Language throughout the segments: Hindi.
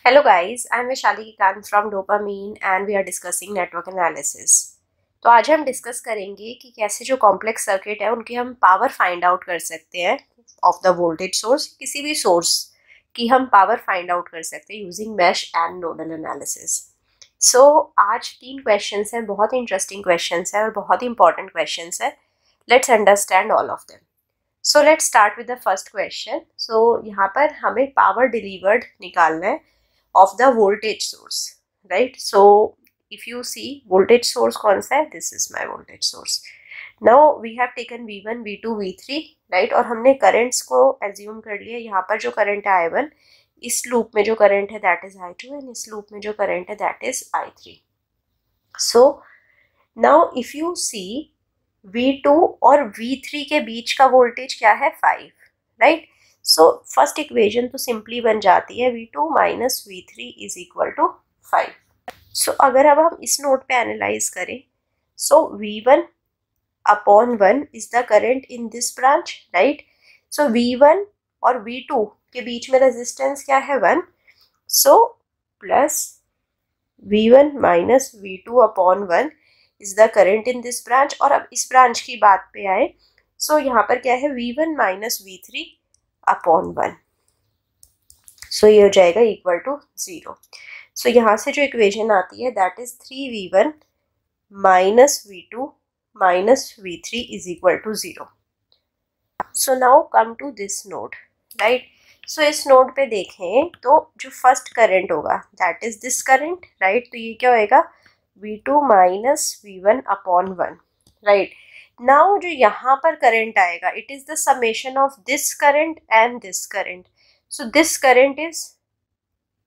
Hello guys, I'm Vaishali Khan from Dopamine and we are discussing network analysis. तो आज हम डिस्कस करेंगे कि कैसे जो कॉम्प्लेक्स सर्किट है उनकी हम पावर फाइंड आउट कर सकते हैं ऑफ द वोल्टेज सोर्स, किसी भी सोर्स की हम पावर फाइंड आउट कर सकते हैं using mesh and nodal analysis. So आज 3 क्वेश्चंस हैं, बहुत इंटरेस्टिंग क्वेश्चंस हैं और बहुत इंपॉर्टेंट क्वेश्चंस हैं. Let's understand all of them. So let's start with the first question. So यहाँ पर हमें पावर डिलीवर्ड निकालना है of the voltage source, right? So if you see voltage source कौन सा है, this is my voltage source. Now we have taken V1, V2, V3, right? और हमने currents को assume कर लिया. यहाँ पर जो current है I1, इस loop में जो current है that is I2 and इस loop में जो current है that is I3. So now if you see V2 और V3 के बीच का voltage क्या है 5, right? सो फर्स्ट इक्वेशन तो सिंपली बन जाती है V2 minus V3 is equal to 5. So अगर अब हम इस नोट पे एनालाइज करें, so V1 upon 1 is the current in this branch, right? So V1 और V2 के बीच में रेजिस्टेंस क्या है 1. So plus V1 minus V2 upon 1 is the current in this branch. और अब इस ब्रांच की बात पे आए, सो यहाँ पर क्या है V1 माइनस V3 अपॉन 1. सो ये हो जाएगा इक्वल टू 0. सो यहाँ से जो इक्वेशन आती है that is 3V1 minus V2 minus V3 is equal to 0. So now come to this node, right? So इस नोड पे देखें तो जो फर्स्ट करंट होगा that is this current, right? तो ये क्या होएगा V2 minus V1 upon 1, right? Now जो यहाँ पर करंट आएगा it is the summation of this current and this current. So this current is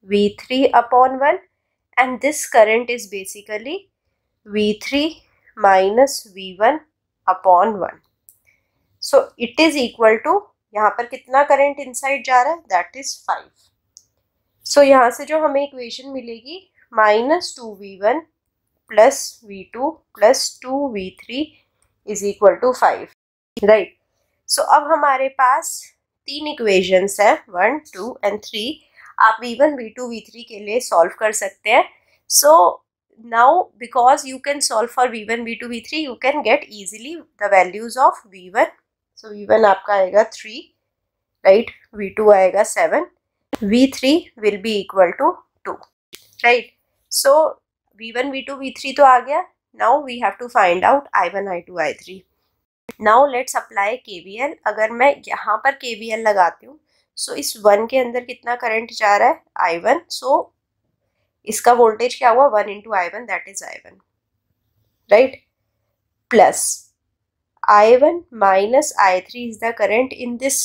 V3 upon 1 and this current is basically V3 minus V1 upon 1. So it is equal to, यहाँ पर कितना करंट इनसाइड जा रहा है दैट इज 5. सो यहाँ से जो हमें इक्वेशन मिलेगी minus 2V1 plus V2 plus 2V3 is equal to 5, right? So अब हमारे पास 3 इक्वेशंस हैं 1, 2 एंड 3. आप V1, V2, V3 के लिए सॉल्व कर सकते हैं. So now because you can solve for V1, V2, V3 you can get easily the values of V1. So V1 आपका आएगा 3, राइट? V2 आएगा 7, V3 will be equal to 2, right? So V1, V2, V3 तो आ गया. Now we have to find out I1, I2, I3. Now let's apply KVL. अगर मैं यहाँ पर KVL लगाती हूँ, सो इस 1 के अंदर कितना करंट जा रहा है I1. सो इसका वोल्टेज क्या हुआ 1 into I1 that is I1, right? Plus I1 minus I3 is the current in this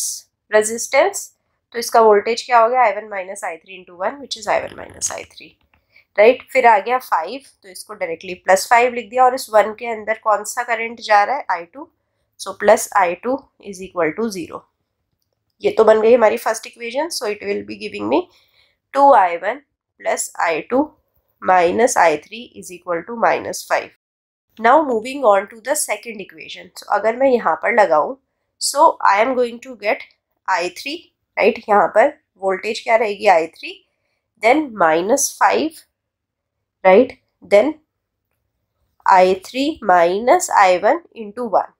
resistance. तो इसका वोल्टेज क्या हो गया I1 minus I3 into 1 which is I1 minus I3, right? फिर आ गया 5, तो इसको डायरेक्टली प्लस 5 लिख दिया. और इस 1 के अंदर कौन सा करंट जा रहा है I2. So plus I2 is equal to 0. ये तो बन गई हमारी first equation. So it will be giving me 2I1 plus I2 minus I3 is equal to minus 5. Now moving on to the second equation. So अगर मैं यहाँ पर लगाऊं, so I am going to get I3, right? यहाँ पर वोल्टेज क्या रहेगी I3, then minus 5, right? Then I3 minus I1 into 1,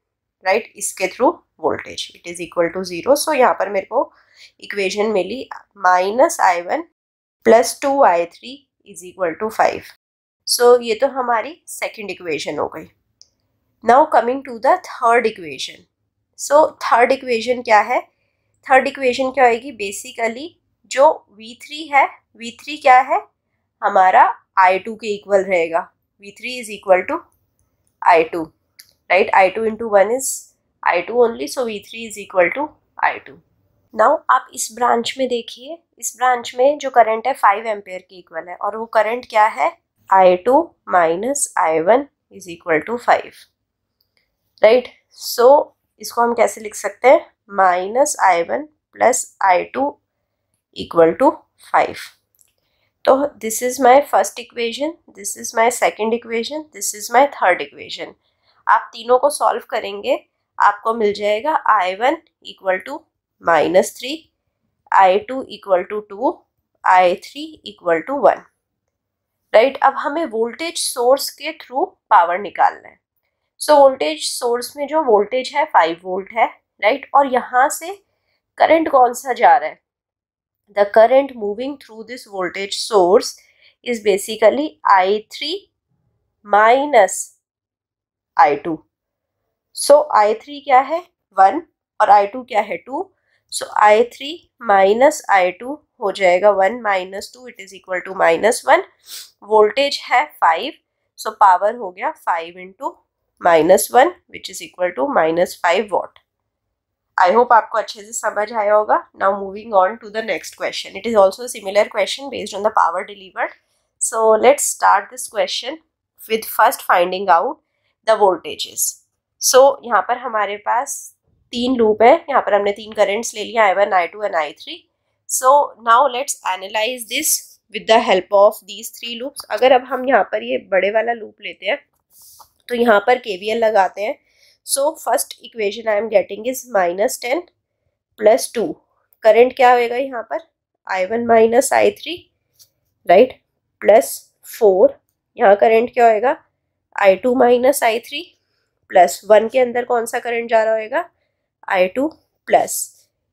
right? इसके through voltage it is equal to 0. So यहाँ पर मेरे को इक्वेशन मिली minus I1 plus 2I3 is equal to 5. So ये तो हमारी सेकेंड इक्वेशन हो गई. Now coming to the third equation. So third equation क्या है? थर्ड इक्वेशन क्या होगी? बेसिकली जो V3 है, V3 क्या है हमारा I2 के इक्वल रहेगा. V3 is equal to I2, right? I2 into 1 is I2 only. So V3 is equal to I2. Now आप इस ब्रांच में देखिए, इस ब्रांच में जो करंट है 5 एम्पेयर के इक्वल है और वो करंट क्या है I2 minus I1 is equal to 5, right? So इसको हम कैसे लिख सकते हैं? Minus I1 plus I2 equal to 5. तो this is my first equation, this is my second equation, this is my third equation. आप तीनों को सॉल्व करेंगे, आपको मिल जाएगा I1 equal to -3, I2 equal to 2, I3 equal to 1, right. अब हमें वोल्टेज सोर्स के थ्रू पावर निकालना है। सो वोल्टेज सोर्स में जो वोल्टेज है 5 वोल्ट है, राइट, और यहाँ से करंट कौन सा जा रहा है? The current moving through this voltage source is basically I3 minus I2। So I3 क्या है 1 और I2 क्या है 2। सो I3 माइनस I2 हो जाएगा 1 minus 2, it is equal to -1। Voltage है 5, सो पावर हो गया 5 into -1 which is equal to -5 watt. I hope आपको अच्छे से समझ आया होगा। Now moving on to the next question, it is also similar question based on the power delivered. So let's start this question with first finding out the voltages. So यहाँ पर हमारे पास 3 लूप है, यहाँ पर हमने 3 करेंट्स ले लिया I1, I2 and I3। So now let's analyse this with the help of these 3 loops. अगर अब हम यहाँ पर ये बड़े वाला लूप लेते हैं तो यहाँ पर KVL लगाते हैं। सो first equation I am getting is -10 plus 2। Current क्या होएगा यहाँ पर I1 minus I3, right, plus 4। यहाँ करंट क्या होएगा I2 माइनस I3 प्लस 1 के अंदर कौन सा करंट जा रहा होगा I2 प्लस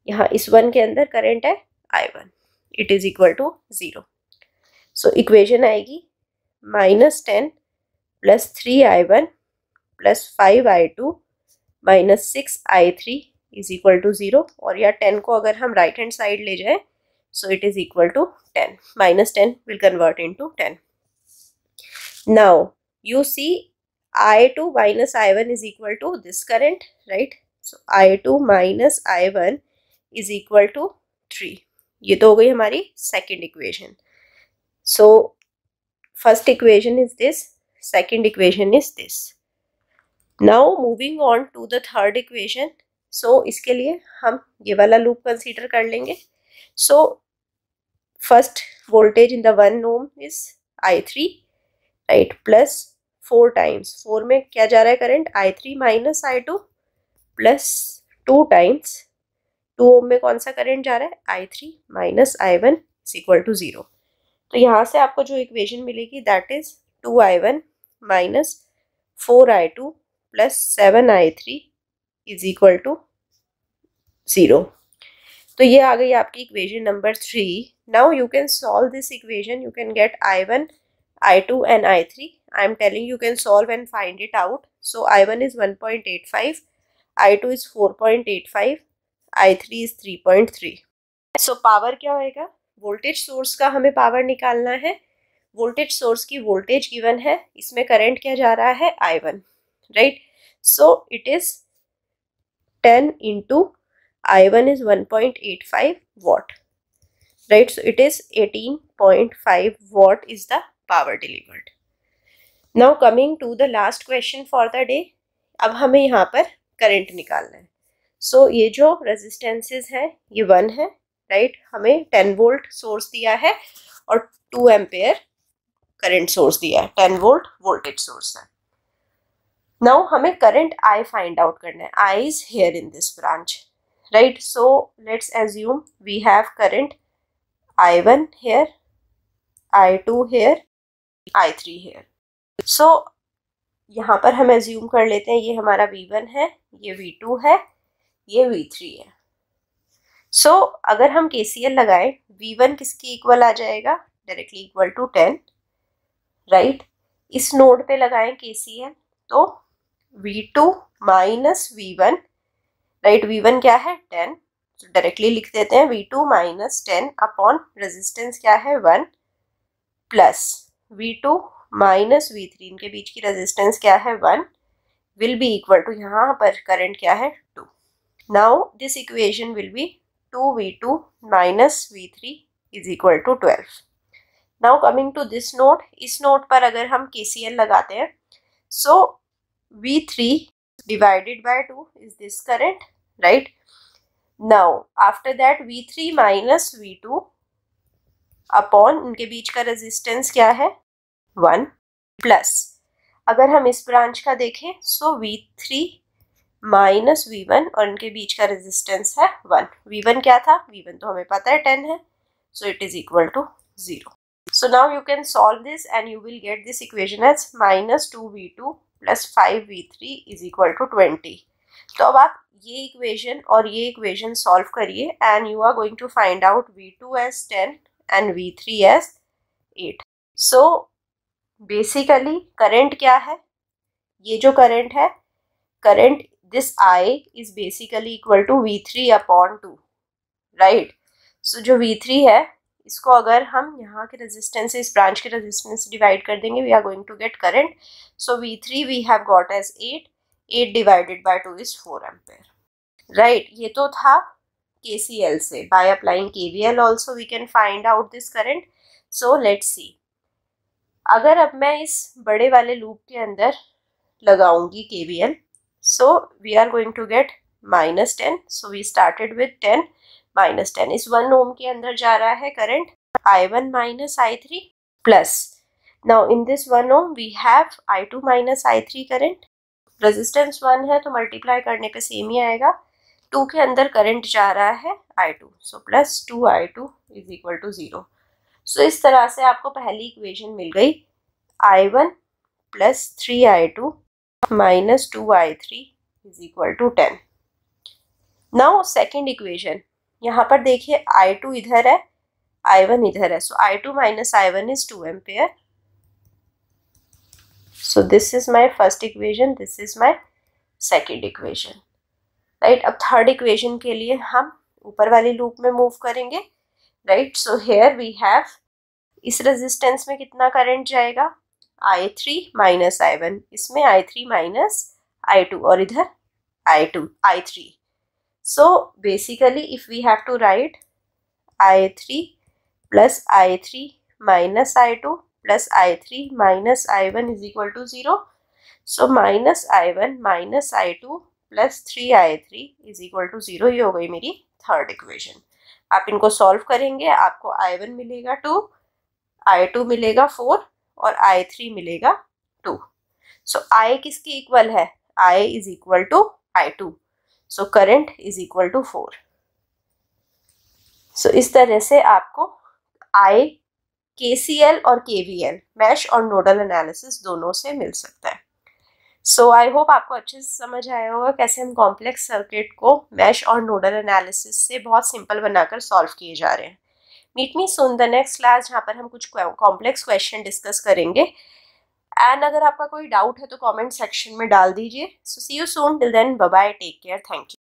यहाँ इस 1 के अंदर करंट है I1, it is equal to 0। So equation आएगी -10 plus 3I1 plus 5I2 minus 6I3 is equal to 0। और या 10 को अगर हम राइट हैंड साइड ले जाए so it is equal to 10, -10 will convert into 10। Now you see I2 minus I1 is equal to this current, right? So I2 minus I1 is equal to 3। ये तो हो गई हमारी second equation. So first equation is this, second equation is this. Now moving on to the third equation. So इसके लिए हम ये वाला लूप कंसीडर कर लेंगे। So first voltage in the 1 ohm is I3, right, plus 4 times 4 में क्या जा रहा है current I3 minus I2 plus 2 times 2 ohm में कौन सा करंट जा रहा है I3 minus I1 is equal to 0। तो यहाँ से आपको जो इक्वेशन मिलेगी that is 2I1 minus 4I2 plus 7I3 is equal to 0। तो ये आ गई आपकी equation number 3। Now you can solve this equation, you can get I1, I2 and I3. I am telling you can solve and find it out. So I1 is 1.85, I2 is 4.85, I3 is 3.3. So power क्या होएगा, वोल्टेज सोर्स का हमें पावर निकालना है। वोल्टेज सोर्स की वोल्टेज गिवन है, इसमें करंट क्या जा रहा है I1, right. So it is 10 into I1 is 1.85 watt, right? So it is 18.5 watt is the power delivered. Now coming to the last question for the day, अब हमें यहाँ पर करंट निकालना है। सो ये जो रेजिस्टेंसेस है ये 1 है, राइट, हमें 10 वोल्ट सोर्स दिया है और 2 एम्पेयर करंट सोर्स दिया है, 10 वोल्ट वोल्टेज सोर्स है। नाउ हमें करंट I फाइंड आउट करना है। I is here in this branch, right? So let's assume we have current I1 here, I2 here, I3 here. So यहाँ पर हम assume कर लेते हैं ये हमारा V1 है, ये V2 है, ये V3 है। So अगर हम KCL लगाएं, V1 किसकी इक्वल आ जाएगा, डायरेक्टली इक्वल टू 10, राइट। इस नोड पे लगाएं KCL तो V2 minus V1, right, V1 क्या है 10, तो डायरेक्टली लिख देते हैं V2 माइनस 10 अपॉन रेजिस्टेंस क्या है 1 प्लस V2 माइनस V3, इनके बीच की रेजिस्टेंस क्या है 1, विल बी इक्वल टू यहाँ पर करंट क्या है 2। Now this equation will be 2V2 minus V3 is equal to 12। Now coming to this node, इस नोड पर अगर हम KCL लगाते हैं सो V3 divided by 2 is this current, right? Now after that V3 minus V2 upon इनके बीच का रेजिस्टेंस क्या है 1 प्लस, अगर हम इस ब्रांच का देखें सो V3 माइनस V1 और इनके बीच का रेजिस्टेंस है 1। V1 क्या था, V1 तो हमें पता है 10 है, so it is equal to 0. So now you can solve this and you will get this equation as minus 2v2 plus 5v3 is equal to 20. तो अब आप ये इक्वेशन और ये इक्वेशन सॉल्व करिए and you are going to find out v2 as 10 and v3 as 8. So basically current क्या है, ये जो करंट है, current this I is basically equal to v3 upon 2, right. So जो v3 है इसको अगर हम यहाँ के रेजिस्टेंस से इस ब्रांच के रेजिस्टेंस से डिवाइड कर देंगे, we are going to get current. So v3 we have got as 8 divided by 2 is 4 ampere, right. ये तो था KCL से. By applying KVL also we can find out this current. So let's see, अगर अब मैं इस बड़े वाले लूप के अंदर लगाऊंगी KVL, so we are going to get -10. So we started with 10 -10. इस 1 ओम के अंदर जा रहा है current I1 minus I3 plus, now in this 1 ohm we have I2 minus I3 current. Resistance 1 है तो मल्टीप्लाई करने पे सेम ही आएगा. 2 के अंदर करंट जा रहा है I2, so plus 2I2 is equal to 0. So इस तरह से आपको पहली इक्वेशन मिल गई, I1 plus 3I2 minus 2I3 is equal to 10. Now second equation, यहाँ पर देखिए I2 इधर है, I1 इधर है. So I2 minus I1 is 2 ampere. So this is my first equation, this is my second equation, right. अब थर्ड इक्वेशन के लिए हम ऊपर वाली लूप में मूव करेंगे, right. So here we have, इस रेजिस्टेंस में कितना करंट जाएगा, I3 माइनस I1, इसमें I3 माइनस I2 और इधर I3. So basically if we have to write I3 plus I3 minus I2 plus I3 minus I1 is equal to 0. So minus I1 minus I2 plus 3I3 is equal to 0. ये हो गई मेरी थर्ड इक्वेशन. आप इनको सॉल्व करेंगे, आपको I1 मिलेगा 2, I2 मिलेगा 4 और I3 मिलेगा 2. सो I किसकी इक्वल है, I is equal to I2. So current is equal to 4. So इस तरह से आपको KCL और KVL, मैश और नोडल एनालिसिस दोनों से मिल सकता है. सो आई होप आपको अच्छे से समझ आया होगा कैसे हम कॉम्प्लेक्स सर्किट को मैश और नोडल एनालिसिस से बहुत सिंपल बनाकर सॉल्व किए जा रहे हैं. Meet me soon the next class, जहाँ पर हम कुछ कॉम्प्लेक्स क्वेश्चन डिस्कस करेंगे. एंड अगर आपका कोई डाउट है तो कमेंट सेक्शन में डाल दीजिए. So see you soon, till then bye bye, take care, thank you.